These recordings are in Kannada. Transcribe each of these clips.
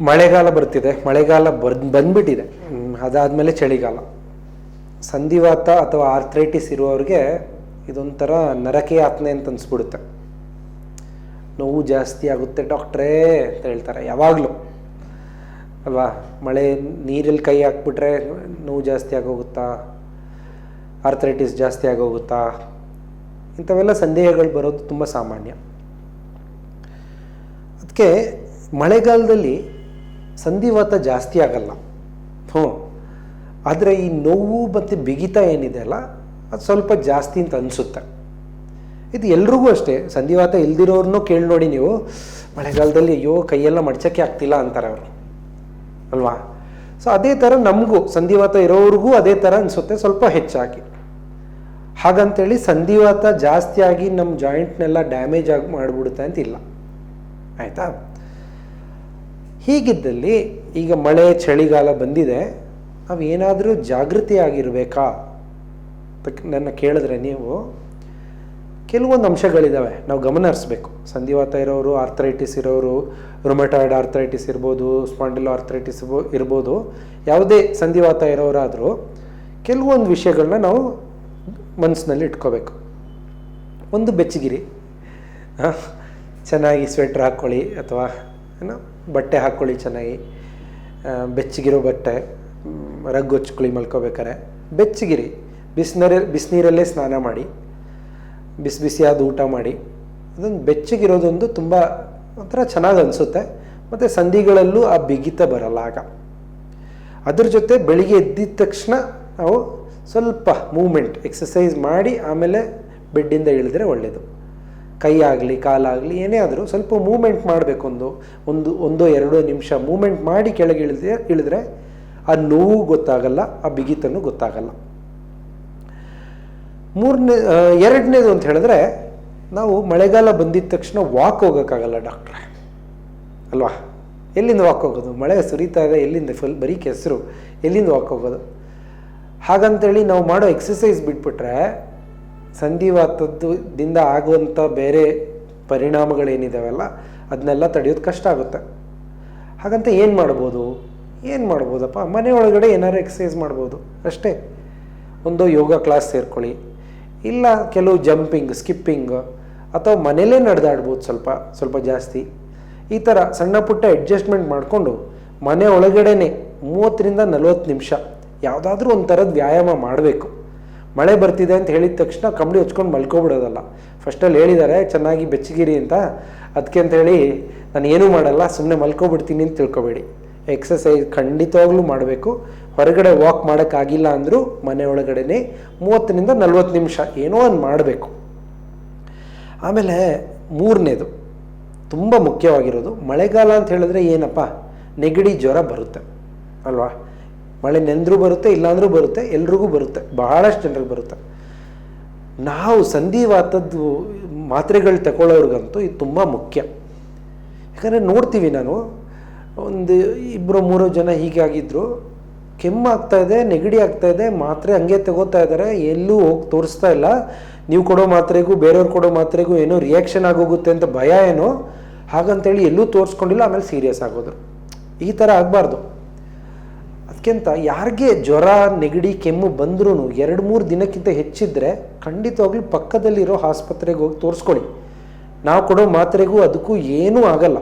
ಮಳೆಗಾಲ ಬರ್ತಿದೆ, ಮಳೆಗಾಲ ಬಂದ್ಬಿಟ್ಟಿದೆ. ಅದಾದಮೇಲೆ ಚಳಿಗಾಲ. ಸಂಧಿವಾತ ಅಥವಾ ಆರ್ಥ್ರೈಟಿಸ್ ಇರುವವ್ರಿಗೆ ಇದೊಂಥರ ನರಕ ಯಾತನೆ ಅಂತ ಅನಿಸ್ಬಿಡುತ್ತೆ. ನೋವು ಜಾಸ್ತಿ ಆಗುತ್ತೆ ಡಾಕ್ಟ್ರೇ ಅಂತ ಹೇಳ್ತಾರೆ ಯಾವಾಗಲೂ ಅಲ್ವಾ. ಮಳೆ ನೀರಲ್ಲಿ ಕೈ ಹಾಕ್ಬಿಟ್ರೆ ನೋವು ಜಾಸ್ತಿ ಆಗೋಗುತ್ತಾ, ಆರ್ಥ್ರೈಟಿಸ್ ಜಾಸ್ತಿ ಆಗೋಗುತ್ತಾ, ಇಂಥವೆಲ್ಲ ಸಂದೇಹಗಳು ಬರೋದು ತುಂಬ ಸಾಮಾನ್ಯ. ಅದಕ್ಕೆ ಮಳೆಗಾಲದಲ್ಲಿ ಸಂಧಿವಾತ ಜಾಸ್ತಿ ಆಗಲ್ಲ, ಆದರೆ ಈ ನೋವು ಮತ್ತು ಬಿಗಿತ ಏನಿದೆ ಅಲ್ಲ ಅದು ಸ್ವಲ್ಪ ಜಾಸ್ತಿ ಅಂತ ಅನಿಸುತ್ತೆ. ಇದು ಎಲ್ರಿಗೂ ಅಷ್ಟೇ. ಸಂಧಿವಾತ ಇಲ್ದಿರೋರ್ನೂ ಕೇಳಿ ನೋಡಿ ನೀವು, ಮಳೆಗಾಲದಲ್ಲಿ ಅಯ್ಯೋ ಕೈಯೆಲ್ಲ ಮಡ್ಚಕ್ಕೆ ಆಗ್ತಿಲ್ಲ ಅಂತಾರೆ ಅವರು ಅಲ್ವಾ. ಸೊ ಅದೇ ಥರ ನಮಗೂ ಸಂಧಿವಾತ ಇರೋರಿಗೂ ಅದೇ ಥರ ಅನಿಸುತ್ತೆ, ಸ್ವಲ್ಪ ಹೆಚ್ಚಾಗಿ. ಹಾಗಂತೇಳಿ ಸಂಧಿವಾತ ಜಾಸ್ತಿ ಆಗಿ ನಮ್ಮ ಜಾಯಿಂಟ್ನೆಲ್ಲ ಡ್ಯಾಮೇಜ್ ಆಗಿ ಮಾಡಿಬಿಡುತ್ತೆ ಅಂತಿಲ್ಲ, ಆಯಿತಾ. ಹೀಗಿದ್ದಲ್ಲಿ ಈಗ ಮಳೆ ಚಳಿಗಾಲ ಬಂದಿದೆ, ನಾವು ಏನಾದರೂ ಜಾಗೃತಿ ಆಗಿರಬೇಕಾ ನನ್ನ ಕೇಳಿದ್ರೆ ನೀವು, ಕೆಲವೊಂದು ಅಂಶಗಳಿದ್ದಾವೆ ನಾವು ಗಮನ ಹರಿಸ್ಬೇಕು. ಸಂಧಿವಾತ ಇರೋರು, ಆರ್ಥ್ರೈಟಿಸ್ ಇರೋರು, ರುಮಟಾಯ್ಡ್ ಆರ್ಥ್ರೈಟಿಸ್ ಇರ್ಬೋದು, ಸ್ಪಾಂಡಿಲೋ ಆರ್ಥ್ರೈಟಿಸ್ ಇರ್ಬೋದು, ಯಾವುದೇ ಸಂಧಿವಾತ ಇರೋರಾದರೂ ಕೆಲವೊಂದು ವಿಷಯಗಳನ್ನ ನಾವು ಮನಸ್ಸಿನಲ್ಲಿ ಇಟ್ಕೋಬೇಕು. ಒಂದು ಬೆಚ್ಚಗಿರಿ, ಚೆನ್ನಾಗಿ ಸ್ವೆಟ್ರ್ ಹಾಕ್ಕೊಳ್ಳಿ ಅಥವಾ ಏನೋ ಬಟ್ಟೆ ಹಾಕ್ಕೊಳ್ಳಿ, ಚೆನ್ನಾಗಿ ಬೆಚ್ಚಗಿರೋ ಬಟ್ಟೆ, ರಗ್ಗು ಹೊಚ್ಕೊಳ್ಳಿ ಮಲ್ಕೋಬೇಕಾರೆ. ಬೆಚ್ಚಗಿರಿ, ಬಿಸಿನೀರಲ್ಲೇ ಸ್ನಾನ ಮಾಡಿ, ಬಿಸಿ ಬಿಸಿಯಾದ ಊಟ ಮಾಡಿ. ಅದೊಂದು ಬೆಚ್ಚಗಿರೋದೊಂದು ತುಂಬ ಒಂಥರ ಚೆನ್ನಾಗಿ ಅನಿಸುತ್ತೆ, ಮತ್ತು ಸಂಧಿಗಳಲ್ಲೂ ಆ ಬಿಗಿತ ಬರಲ್ಲ ಆಗ. ಅದ್ರ ಜೊತೆ ಬೆಳಿಗ್ಗೆ ಎದ್ದಿದ ತಕ್ಷಣ ನಾವು ಸ್ವಲ್ಪ ಮೂಮೆಂಟ್ ಎಕ್ಸಸೈಸ್ ಮಾಡಿ ಆಮೇಲೆ ಬೆಡ್ಡಿಂದ ಇಳಿದ್ರೆ ಒಳ್ಳೆಯದು. ಕೈ ಆಗಲಿ ಕಾಲಾಗಲಿ ಏನೇ ಆದರೂ ಸ್ವಲ್ಪ ಮೂಮೆಂಟ್ ಮಾಡಬೇಕು. ಒಂದೋ ಎರಡೋ ನಿಮಿಷ ಮೂಮೆಂಟ್ ಮಾಡಿ ಕೆಳಗೆ ಇಳಿದ್ರೆ ಆ ನೋವು ಗೊತ್ತಾಗಲ್ಲ, ಆ ಬಿಗಿತನೂ ಗೊತ್ತಾಗಲ್ಲ. ಎರಡನೇದು ಅಂತ ಹೇಳಿದ್ರೆ, ನಾವು ಮಳೆಗಾಲ ಬಂದಿದ ತಕ್ಷಣ ವಾಕ್ ಹೋಗೋಕ್ಕಾಗಲ್ಲ ಡಾಕ್ಟ್ರೆ ಅಲ್ವಾ. ಎಲ್ಲಿಂದ ವಾಕ್ ಹೋಗೋದು? ಮಳೆ ಸುರಿತಾ ಇದೆ, ಎಲ್ಲಿಂದ ಬರೀ ಕೆಸರು, ಎಲ್ಲಿಂದ ವಾಕ್ ಹೋಗೋದು? ಹಾಗಂತೇಳಿ ನಾವು ಮಾಡೋ ಎಕ್ಸಸೈಸ್ ಬಿಟ್ಬಿಟ್ರೆ ಸಂಧಿವಾತದಿಂದ ಆಗುವಂಥ ಬೇರೆ ಪರಿಣಾಮಗಳೇನಿದಾವಲ್ಲ ಅದನ್ನೆಲ್ಲ ತಡೆಯೋದು ಕಷ್ಟ ಆಗುತ್ತೆ. ಹಾಗಂತ ಏನು ಮಾಡ್ಬೋದಪ್ಪ? ಮನೆ ಒಳಗಡೆ ಏನಾದ್ರು ಎಕ್ಸಸೈಸ್ ಮಾಡ್ಬೋದು ಅಷ್ಟೇ. ಒಂದು ಯೋಗ ಕ್ಲಾಸ್ ಸೇರ್ಕೊಳ್ಳಿ, ಇಲ್ಲ ಕೆಲವು ಜಂಪಿಂಗ್, ಸ್ಕಿಪ್ಪಿಂಗ್, ಅಥವಾ ಮನೇಲೇ ನಡೆದಾಡ್ಬೋದು ಸ್ವಲ್ಪ ಜಾಸ್ತಿ. ಈ ಥರ ಸಣ್ಣ ಪುಟ್ಟ ಅಡ್ಜಸ್ಟ್ಮೆಂಟ್ ಮಾಡಿಕೊಂಡು ಮನೆ ಒಳಗಡೆನೆ 30ರಿಂದ 40 ನಿಮಿಷ ಯಾವುದಾದ್ರೂ ಒಂಥರದ ವ್ಯಾಯಾಮ ಮಾಡಬೇಕು. ಮಳೆ ಬರ್ತಿದೆ ಅಂತ ಹೇಳಿದ ತಕ್ಷಣ ಕಂಬಳಿ ಹೊಚ್ಕೊಂಡು ಮಲ್ಕೊಬಿಡೋದಲ್ಲ. ಫಸ್ಟಲ್ಲಿ ಹೇಳಿದ್ದಾರೆ ಚೆನ್ನಾಗಿ ಬೆಚ್ಚಗಿರಿ ಅಂತ, ಅದಕ್ಕೆ ಅಂಥೇಳಿ ನಾನು ಏನೂ ಮಾಡಲ್ಲ ಸುಮ್ಮನೆ ಮಲ್ಕೊಬಿಡ್ತೀನಿ ಅಂತ ತಿಳ್ಕೊಬೇಡಿ. ಎಕ್ಸಸೈಸ್ ಖಂಡಿತವಾಗ್ಲೂ ಮಾಡಬೇಕು. ಹೊರಗಡೆ ವಾಕ್ ಮಾಡೋಕ್ಕಾಗಿಲ್ಲ ಅಂದರೂ ಮನೆ ಒಳಗಡೆ 30ರಿಂದ 40 ನಿಮಿಷ ಏನೋ ಒಂದು ಮಾಡಬೇಕು. ಆಮೇಲೆ ಮೂರನೇದು ತುಂಬ ಮುಖ್ಯವಾಗಿರೋದು, ಮಳೆಗಾಲ ಅಂತ ಹೇಳಿದ್ರೆ ಏನಪ್ಪ, ನೆಗಡಿ ಜ್ವರ ಬರುತ್ತೆ ಅಲ್ವಾ. ಮಳೆ ನೆಂದರೂ ಬರುತ್ತೆ, ಇಲ್ಲಾಂದ್ರೂ ಬರುತ್ತೆ, ಎಲ್ರಿಗೂ ಬರುತ್ತೆ, ಬಹಳಷ್ಟು ಜನರಿಗೆ ಬರುತ್ತೆ. ನಾವು ಸಂಧಿವಾತದ್ದು ಮಾತ್ರೆಗಳು ತಗೊಳ್ಳೋರ್ಗಂತೂ ಇದು ತುಂಬ ಮುಖ್ಯ. ಯಾಕಂದರೆ ನೋಡ್ತೀವಿ, ನಾನು ಒಂದು 2-3 ಜನ ಹೀಗಾಗಿದ್ದರು, ಕೆಮ್ಮು ಆಗ್ತಾಯಿದೆ, ನೆಗಡಿ ಆಗ್ತಾಯಿದೆ, ಮಾತ್ರೆ ಹಂಗೆ ತಗೋತಾ ಇದ್ದಾರೆ, ಎಲ್ಲೂ ಹೋಗಿ ತೋರಿಸ್ತಾ ಇಲ್ಲ. ನೀವು ಕೊಡೋ ಮಾತ್ರೆಗೂ ಬೇರೆಯವ್ರು ಕೊಡೋ ಮಾತ್ರೆಗೂ ಏನೋ ರಿಯಾಕ್ಷನ್ ಆಗೋಗುತ್ತೆ ಅಂತ ಭಯ ಏನೋ, ಹಾಗಂತೇಳಿ ಎಲ್ಲೂ ತೋರಿಸ್ಕೊಂಡಿಲ್ಲ, ಆಮೇಲೆ ಸೀರಿಯಸ್ ಆಗೋದು. ಈ ಥರ ಆಗಬಾರ್ದು. ಅದಕ್ಕಿಂತ ಯಾರಿಗೆ ಜ್ವರ ನೆಗಡಿ ಕೆಮ್ಮು ಬಂದ್ರೂ 2-3 ದಿನಕ್ಕಿಂತ ಹೆಚ್ಚಿದ್ರೆ ಖಂಡಿತವಾಗ್ಲೂ ಪಕ್ಕದಲ್ಲಿರೋ ಆಸ್ಪತ್ರೆಗೆ ಹೋಗಿ ತೋರಿಸ್ಕೊಳ್ಳಿ. ನಾವು ಕೊಡೋ ಮಾತ್ರೆಗೂ ಅದಕ್ಕೂ ಏನೂ ಆಗಲ್ಲ.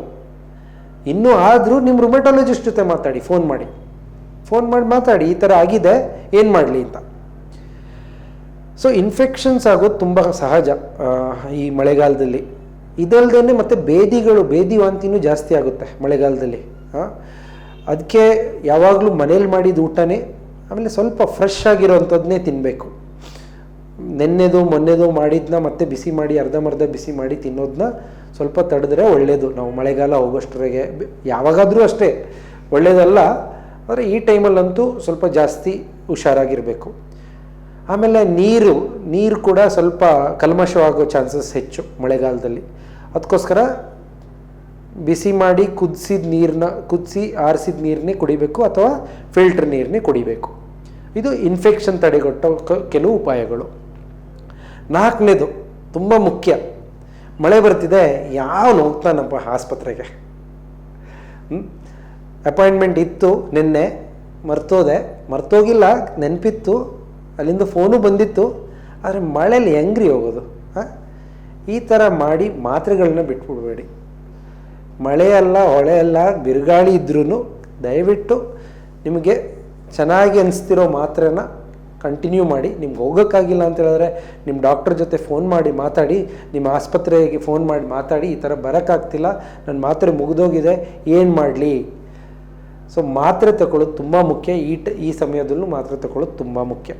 ಇನ್ನೂ ಆದರೂ ನಿಮ್ಮ ರುಮಟಾಲಜಿಸ್ಟ್ ಜೊತೆ ಮಾತಾಡಿ, ಫೋನ್ ಮಾಡಿ ಮಾತಾಡಿ, ಈ ಥರ ಆಗಿದೆ, ಏನು ಮಾಡಲಿ ಅಂತ. ಸೊ ಇನ್ಫೆಕ್ಷನ್ಸ್ ಆಗೋದು ತುಂಬ ಸಹಜ ಈ ಮಳೆಗಾಲದಲ್ಲಿ. ಇದಲ್ದೇ ಮತ್ತು ಬೇದಿ ವಾಂತಿನೂ ಜಾಸ್ತಿ ಆಗುತ್ತೆ ಮಳೆಗಾಲದಲ್ಲಿ. ಅದಕ್ಕೆ ಯಾವಾಗಲೂ ಮನೇಲಿ ಮಾಡಿದ ಊಟನೇ, ಆಮೇಲೆ ಸ್ವಲ್ಪ ಫ್ರೆಶ್ ಆಗಿರೋವಂಥದ್ದನ್ನೇ ತಿನ್ನಬೇಕು. ಮೊನ್ನೆದು ಮಾಡಿದ್ದನ್ನ ಮತ್ತೆ ಬಿಸಿ ಮಾಡಿ ಅರ್ಧಂಬರ್ಧ ಬಿಸಿ ಮಾಡಿ ತಿನ್ನೋದನ್ನ ಸ್ವಲ್ಪ ತಡೆದ್ರೆ ಒಳ್ಳೆಯದು. ನಾವು ಮಳೆಗಾಲ ಹೋಗೋಷ್ಟರೆಗೆ ಯಾವಾಗಾದರೂ ಅಷ್ಟೇ ಒಳ್ಳೆಯದಲ್ಲ, ಆದರೆ ಈ ಟೈಮಲ್ಲಂತೂ ಸ್ವಲ್ಪ ಜಾಸ್ತಿ ಹುಷಾರಾಗಿರಬೇಕು. ಆಮೇಲೆ ನೀರು ಕೂಡ ಸ್ವಲ್ಪ ಕಲ್ಮಶವಾಗೋ ಚಾನ್ಸಸ್ ಹೆಚ್ಚು ಮಳೆಗಾಲದಲ್ಲಿ. ಅದಕ್ಕೋಸ್ಕರ ಬಿಸಿ ಮಾಡಿ ಕುದಿಸಿ ಆರಿಸಿದ ನೀರನ್ನೇ ಕುಡಿಬೇಕು, ಅಥವಾ ಫಿಲ್ಟರ್ ನೀರನ್ನೇ ಕುಡಿಬೇಕು. ಇದು ಇನ್ಫೆಕ್ಷನ್ ತಡೆಗಟ್ಟೋ ಕೆಲವು ಉಪಾಯಗಳು. 4ನೇದು ತುಂಬ ಮುಖ್ಯ, ಮಳೆ ಬರ್ತಿದೆ, ಯಾವನು ಹೋಗ್ತಾನಪ್ಪ ಆಸ್ಪತ್ರೆಗೆ? ಅಪಾಯಿಂಟ್ಮೆಂಟ್ ಇತ್ತು ನಿನ್ನೆ, ಮರ್ತೋಗಿಲ್ಲ, ನೆನಪಿತ್ತು, ಅಲ್ಲಿಂದ ಫೋನು ಬಂದಿತ್ತು, ಆದರೆ ಮಳೇಲಿ ಹೆಂಗ್ರಿ ಹೋಗೋದು? ಹಾಂ, ಈ ಥರ ಮಾಡಿ ಮಾತ್ರೆಗಳನ್ನ ಬಿಟ್ಬಿಡ್ಬೇಡಿ. ಮಳೆ ಅಲ್ಲ, ಹೊಳೆ ಅಲ್ಲ, ಬಿರುಗಾಳಿ ಇದ್ರೂ ದಯವಿಟ್ಟು ನಿಮಗೆ ಚೆನ್ನಾಗಿ ಅನಿಸ್ತಿರೋ ಮಾತ್ರೆನ ಕಂಟಿನ್ಯೂ ಮಾಡಿ. ನಿಮ್ಗೆ ಹೋಗೋಕ್ಕಾಗಿಲ್ಲ ಅಂತ ಹೇಳಿದ್ರೆ ನಿಮ್ಮ ಡಾಕ್ಟರ್ ಜೊತೆ ಫೋನ್ ಮಾಡಿ ಮಾತಾಡಿ, ನಿಮ್ಮ ಆಸ್ಪತ್ರೆಗೆ ಫೋನ್ ಮಾಡಿ ಮಾತಾಡಿ, ಈ ಥರ ಬರೋಕ್ಕಾಗ್ತಿಲ್ಲ, ನನ್ನ ಮಾತ್ರೆ ಮುಗಿದೋಗಿದೆ, ಏನು ಮಾಡಲಿ? ಸೊ ಮಾತ್ರೆ ತಗೊಳ್ಳೋದು ತುಂಬ ಮುಖ್ಯ. ಈ ಸಮಯದಲ್ಲೂ ಮಾತ್ರೆ ತಗೊಳ್ಳೋದು ತುಂಬ ಮುಖ್ಯ.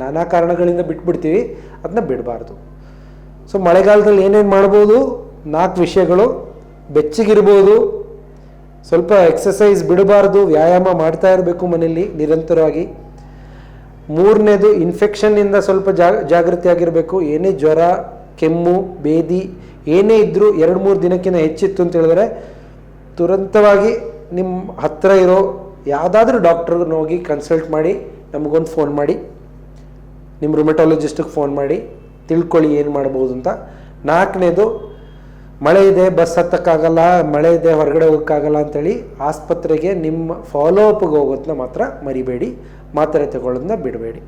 ನಾನಾ ಕಾರಣಗಳಿಂದ ಬಿಟ್ಬಿಡ್ತೀವಿ, ಅದನ್ನ ಬಿಡಬಾರ್ದು. ಸೊ ಮಳೆಗಾಲದಲ್ಲಿ ಏನೇನು ಮಾಡ್ಬೋದು? 4 ವಿಷಯಗಳು. ಬೆಚ್ಚಗಿರ್ಬೋದು, ಸ್ವಲ್ಪ ಎಕ್ಸಸೈಸ್ ಬಿಡಬಾರ್ದು, ವ್ಯಾಯಾಮ ಮಾಡ್ತಾ ಇರಬೇಕು ಮನೆಯಲ್ಲಿ ನಿರಂತರವಾಗಿ. 3ನೇದು ಇನ್ಫೆಕ್ಷನ್ನಿಂದ ಸ್ವಲ್ಪ ಜಾಗೃತಿಯಾಗಿರಬೇಕು. ಏನೇ ಜ್ವರ, ಕೆಮ್ಮು, ಬೇದಿ ಏನೇ ಇದ್ದರೂ 2-3 ದಿನಕ್ಕಿಂತ ಹೆಚ್ಚಿತ್ತು ಅಂತ ಹೇಳಿದ್ರೆ ತುರಂತವಾಗಿ ನಿಮ್ಮ ಹತ್ತಿರ ಇರೋ ಯಾವುದಾದ್ರೂ ಡಾಕ್ಟ್ರನ್ನ ಹೋಗಿ ಕನ್ಸಲ್ಟ್ ಮಾಡಿ, ನಮಗೊಂದು ಫೋನ್ ಮಾಡಿ, ನಿಮ್ಮ ರುಮೆಟಾಲಜಿಸ್ಟಿಗೆ ಫೋನ್ ಮಾಡಿ ತಿಳ್ಕೊಳ್ಳಿ ಏನು ಮಾಡ್ಬೋದು ಅಂತ. 4ನೇದು ಮಳೆ ಇದೆ, ಬಸ್ ಹತ್ತಕ್ಕಾಗಲ್ಲ, ಮಳೆ ಇದೆ, ಹೊರಗಡೆ ಹೋಗೋಕ್ಕಾಗಲ್ಲ ಅಂಥೇಳಿ ಆಸ್ಪತ್ರೆಗೆ ನಿಮ್ಮ ಫಾಲೋ ಅಪ್ಗೆ ಹೋಗೋದನ್ನ ಮಾತ್ರ ಮರಿಬೇಡಿ, ಮಾತ್ರೆ ತಗೊಳ್ಳೋದನ್ನ ಬಿಡಬೇಡಿ.